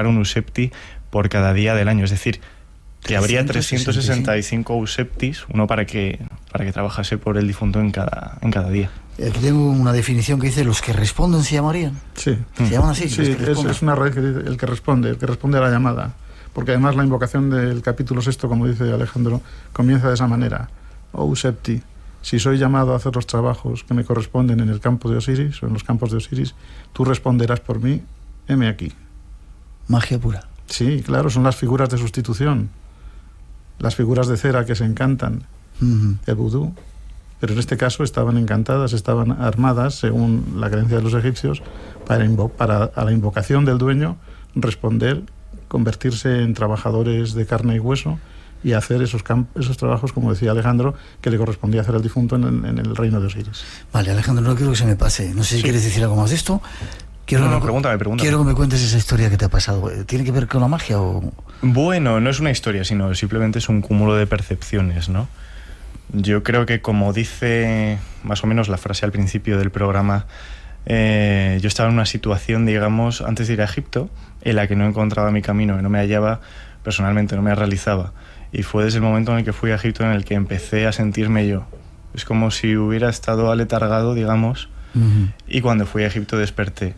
un Usbepti por cada día del año. Es decir, que habría 365 Usbeptis, uno para que trabajase por el difunto en cada día. Aquí tengo una definición que dice: los que responden se llamarían. Sí. ¿Se llaman así? Sí, es una raíz que dice el que responde a la llamada. Porque además la invocación del capítulo 6, como dice Alejandro, comienza de esa manera. Oh Usbepti, si soy llamado a hacer los trabajos que me corresponden en el campo de Osiris, o en los campos de Osiris, tú responderás por mí, heme aquí. Magia pura. Sí, claro, son las figuras de sustitución. Las figuras de cera que se encantan, el vudú. Pero en este caso estaban encantadas, estaban armadas, según la creencia de los egipcios, para a la invocación del dueño responder, convertirse en trabajadores de carne y hueso y hacer esos trabajos, como decía Alejandro, que le correspondía hacer al difunto en el reino de Osiris. Vale, Alejandro, no quiero que se me pase. No sé si quieres decir algo más de esto. Pregúntame. Quiero que me cuentes esa historia que te ha pasado. ¿Tiene que ver con la magia o...? Bueno, no es una historia, sino simplemente es un cúmulo de percepciones, ¿no? Yo creo que, como dice más o menos la frase al principio del programa, yo estaba en una situación, digamos, antes de ir a Egipto, en la que no encontraba mi camino, que no me hallaba personalmente, no me realizaba. Y fue desde el momento en el que fui a Egipto en el que empecé a sentirme yo. Es como si hubiera estado aletargado, digamos, y cuando fui a Egipto desperté.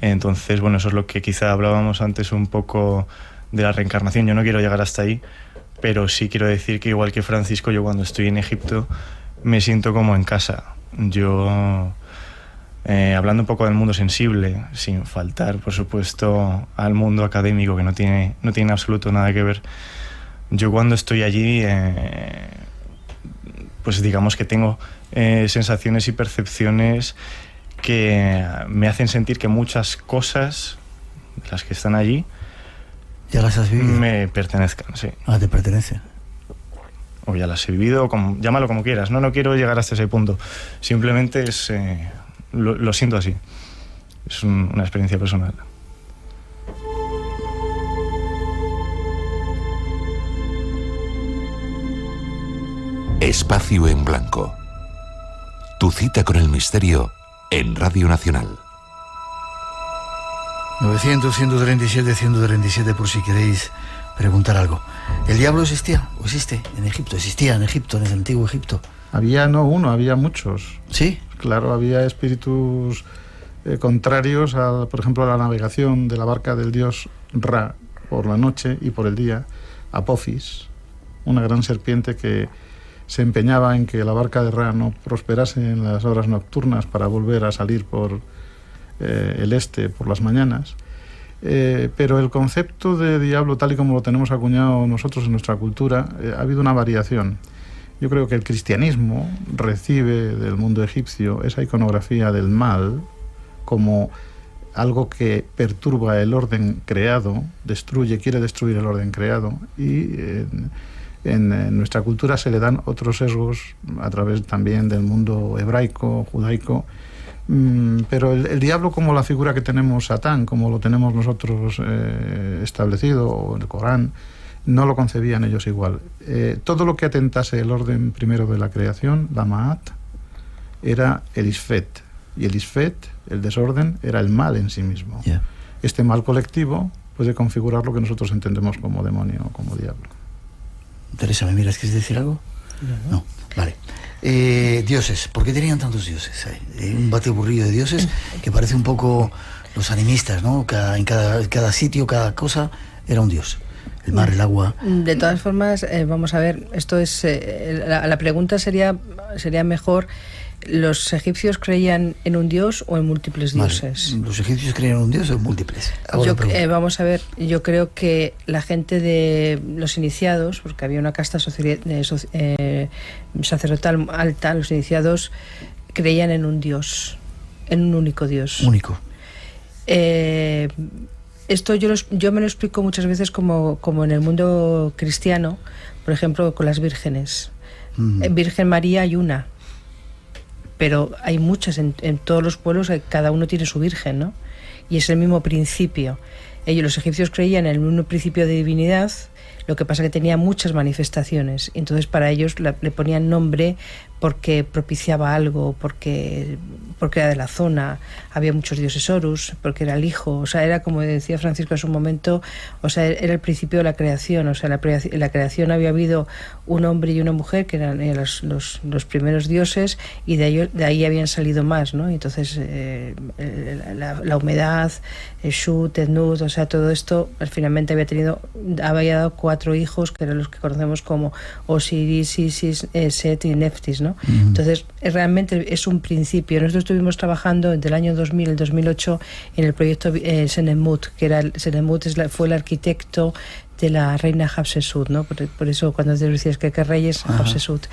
Entonces, bueno, eso es lo que quizá hablábamos antes un poco de la reencarnación. Yo no quiero llegar hasta ahí, pero sí quiero decir que, igual que Francisco, yo cuando estoy en Egipto me siento como en casa. Yo, hablando un poco del mundo sensible, sin faltar, por supuesto, al mundo académico, que no tiene en absoluto nada que ver, yo cuando estoy allí, pues digamos que tengo sensaciones y percepciones que me hacen sentir que muchas cosas de las que están allí ¿ya las has vivido? Me pertenezcan, sí. Ah, ¿te pertenece? O ya las he vivido, llámalo como quieras. No quiero llegar hasta ese punto. Simplemente es lo siento así. Es una experiencia personal. Espacio en Blanco. Tu cita con el misterio en Radio Nacional. 900-137-137 por si queréis preguntar algo. ¿El diablo existía? ¿O existe en Egipto? ¿Existía en Egipto, en el antiguo Egipto? Había no uno, había muchos. ¿Sí? Claro, había espíritus contrarios, por ejemplo, a la navegación de la barca del dios Ra por la noche y por el día. Apophis, una gran serpiente que se empeñaba en que la barca de Ra no prosperase en las horas nocturnas para volver a salir por el este por las mañanas. Pero el concepto de diablo, tal y como lo tenemos acuñado nosotros en nuestra cultura, ha habido una variación. Yo creo que el cristianismo recibe del mundo egipcio esa iconografía del mal como algo que perturba el orden creado, quiere destruir el orden creado, y en nuestra cultura se le dan otros sesgos a través también del mundo hebraico, judaico, pero el diablo, como la figura que tenemos Satán, como lo tenemos nosotros establecido, o el Corán, no lo concebían ellos igual. Todo lo que atentase el orden primero de la creación, la Ma'at, era el Isfet, y el Isfet, el desorden, era el mal en sí mismo. Yeah. Este mal colectivo puede configurar lo que nosotros entendemos como demonio o como diablo. Teresa, ¿me miras? ¿Quieres decir algo? No. Vale. Dioses, ¿por qué tenían tantos dioses? Un batiburrillo de dioses que parece un poco los animistas, ¿no? En cada sitio, cada cosa era un dios. El mar, el agua. De todas formas, vamos a ver, esto es la pregunta sería mejor: ¿los egipcios creían en un dios o en múltiples dioses? Vale. ¿Los egipcios creían en un dios o en múltiples? Vamos a ver, yo creo que la gente de los iniciados, porque había una casta sacerdotal alta, los iniciados creían en un dios, en un único dios. Único. Esto yo me lo explico muchas veces como en el mundo cristiano, por ejemplo, con las vírgenes. Virgen María hay una, pero hay muchas en todos los pueblos, cada uno tiene su virgen, ¿no? Y es el mismo principio. Los egipcios creían en el mismo principio de divinidad, lo que pasa que tenía muchas manifestaciones. Entonces para ellos le ponían nombre porque propiciaba algo, porque era de la zona, había muchos dioses Horus, porque era el hijo, o sea, era como decía Francisco en su momento, o sea, era el principio de la creación, o sea, en la creación había habido un hombre y una mujer que eran los primeros dioses, y de ahí habían salido más, ¿no? Entonces la humedad, Shut, Etnut, o sea, todo esto finalmente había dado 4 hijos, que eran los que conocemos como Osiris, Isis, Set y Neftis, ¿no? Entonces realmente es un principio. Nosotros estuvimos trabajando entre el año 2000 y el 2008 en el proyecto Senemut, que Senemut fue el arquitecto de la reina Hatshepsut, ¿no? Por eso cuando te decías que rey es Hatshepsut.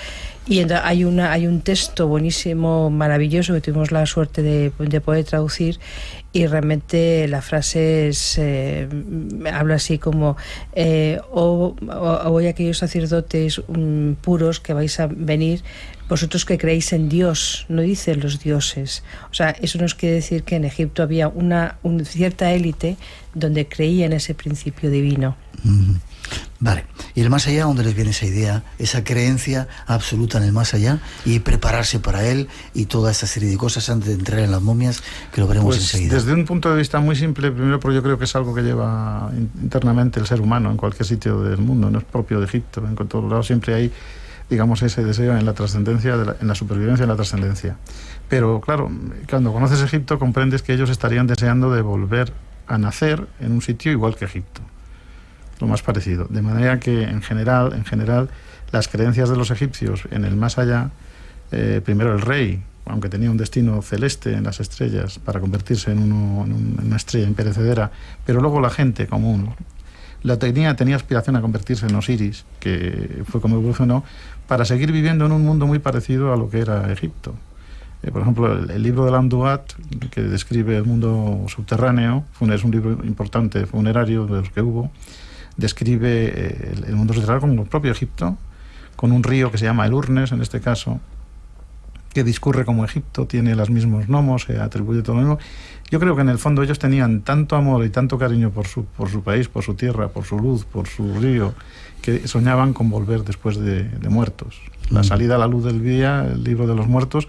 Y hay un texto buenísimo, maravilloso, que tuvimos la suerte de poder traducir, y realmente la frase habla así como hoy aquellos sacerdotes puros que vais a venir, vosotros que creéis en Dios, no dicen los dioses. O sea, eso nos quiere decir que en Egipto había una cierta élite donde creía en ese principio divino. Vale. ¿Y el más allá, dónde les viene esa idea, esa creencia absoluta en el más allá y prepararse para él y toda esa serie de cosas antes de entrar en las momias, que lo veremos enseguida? Desde un punto de vista muy simple, primero, porque yo creo que es algo que lleva internamente el ser humano en cualquier sitio del mundo, no es propio de Egipto. En todos lados siempre hay, digamos, ese deseo en la trascendencia, en la supervivencia, en la trascendencia. Pero claro, cuando conoces Egipto comprendes que ellos estarían deseando de volver a nacer en un sitio igual que Egipto, lo más parecido. De manera que en general las creencias de los egipcios en el más allá, primero el rey, aunque tenía un destino celeste en las estrellas para convertirse en una estrella imperecedera, pero luego la gente común tenía aspiración a convertirse en Osiris, que fue como evolucionó, para seguir viviendo en un mundo muy parecido a lo que era Egipto. Por ejemplo, el libro de Lamduat, que describe el mundo subterráneo, es un libro importante, funerario, de los que hubo, describe el mundo subterráneo como el propio Egipto, con un río que se llama el Urnes, en este caso, que discurre como Egipto, tiene los mismos gnomos, se atribuye todo lo mismo. Yo creo que en el fondo ellos tenían tanto amor y tanto cariño por su país, por su tierra, por su luz, por su río, que soñaban con volver después de muertos. La salida a la luz del día, el libro de los muertos,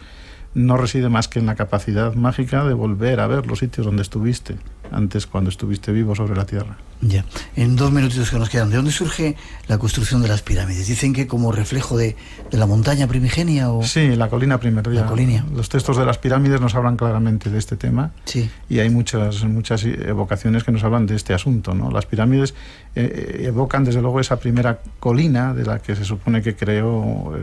no reside más que en la capacidad mágica de volver a ver los sitios donde estuviste antes, cuando estuviste vivo sobre la Tierra. Ya. En 2 minutitos que nos quedan, ¿de dónde surge la construcción de las pirámides? ¿Dicen que como reflejo de la montaña primigenia? O... Sí, la colina primordial. La colina. Los textos de las pirámides nos hablan claramente de este tema. Sí. Y hay muchas evocaciones que nos hablan de este asunto, ¿no? Las pirámides evocan desde luego esa primera colina de la que se supone que creó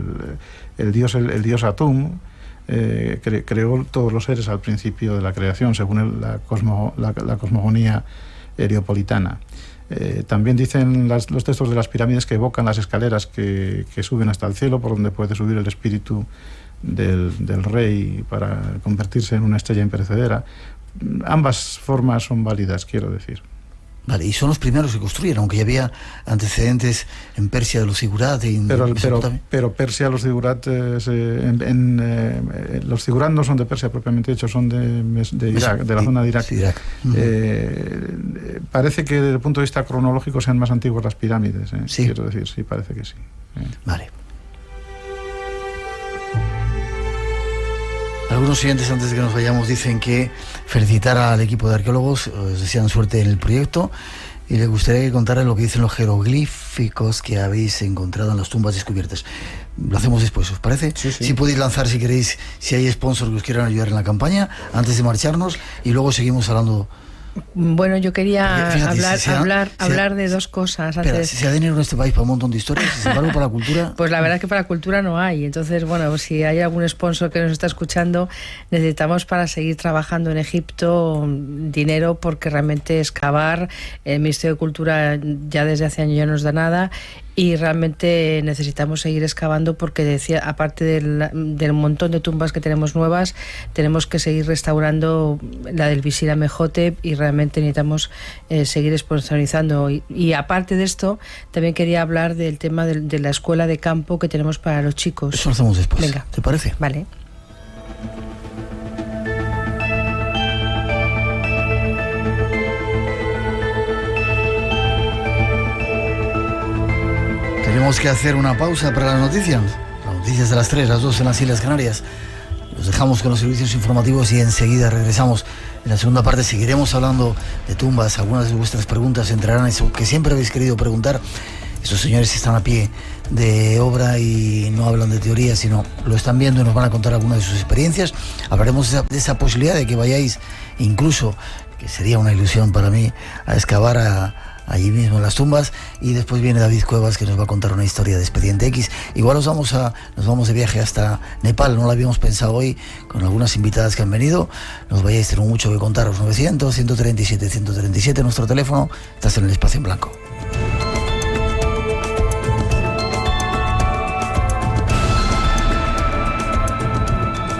el dios Atum. Creó todos los seres al principio de la creación, según la cosmogonía heliopolitana. También dicen los textos de las pirámides que evocan las escaleras que suben hasta el cielo, por donde puede subir el espíritu del rey para convertirse en una estrella imperecedera. Ambas formas son válidas, quiero decir. Vale, y son los primeros que construyeron, aunque ya había antecedentes en Persia de los zigurat. Pero Persia, los zigurat, los zigurat no son de Persia propiamente dicho, son de Irak, de la zona de Irak. Irak. Parece que desde el punto de vista cronológico sean más antiguas las pirámides. Sí. Quiero decir, sí, parece que sí. Vale. Algunos oyentes, antes de que nos vayamos, dicen que felicitar al equipo de arqueólogos, os desean suerte en el proyecto y les gustaría que contaran lo que dicen los jeroglíficos que habéis encontrado en las tumbas descubiertas. Lo hacemos después, ¿os parece? Sí, sí. Si podéis lanzar, si queréis, si hay sponsors que os quieran ayudar en la campaña, antes de marcharnos, y luego seguimos hablando. Bueno, yo quería Fíjate, hablar de dos cosas. Espera, antes. si hay dinero en este país para un montón de historias, sin embargo para la cultura... Pues la verdad es que para la cultura no hay. Entonces, bueno, si hay algún sponsor que nos está escuchando, necesitamos para seguir trabajando en Egipto dinero, porque realmente excavar, el Ministerio de Cultura ya desde hace años ya no nos da nada, y realmente necesitamos seguir excavando, porque decía, aparte del montón de tumbas que tenemos nuevas, tenemos que seguir restaurando la del Visir Amenhotep, y realmente necesitamos seguir sponsorizando. Y aparte de esto, también quería hablar del tema de la escuela de campo que tenemos para los chicos. Eso lo hacemos después. Venga. ¿Te parece? Vale. Tenemos que hacer una pausa para las noticias de las 3, las 2 en las Islas Canarias. Los dejamos con los servicios informativos y enseguida regresamos. En la segunda parte seguiremos hablando de tumbas. Algunas de vuestras preguntas entrarán, eso que siempre habéis querido preguntar. Estos señores están a pie de obra y no hablan de teoría, sino lo están viendo y nos van a contar algunas de sus experiencias. Hablaremos de esa posibilidad de que vayáis, incluso, que sería una ilusión para mí, a excavar allí mismo en las tumbas. Y después viene David Cuevas, que nos va a contar una historia de Expediente X. Igual nos vamos de viaje hasta Nepal, no lo habíamos pensado hoy, con algunas invitadas que han venido. Nos vayáis, tenemos mucho que contaros. 900-137-137, nuestro teléfono. Estás en el espacio en blanco.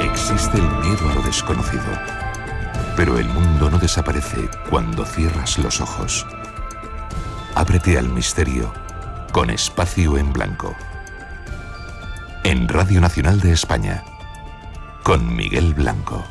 Existe el miedo a lo desconocido, pero el mundo no desaparece cuando cierras los ojos. Ábrete al misterio con Espacio en Blanco. En Radio Nacional de España, con Miguel Blanco.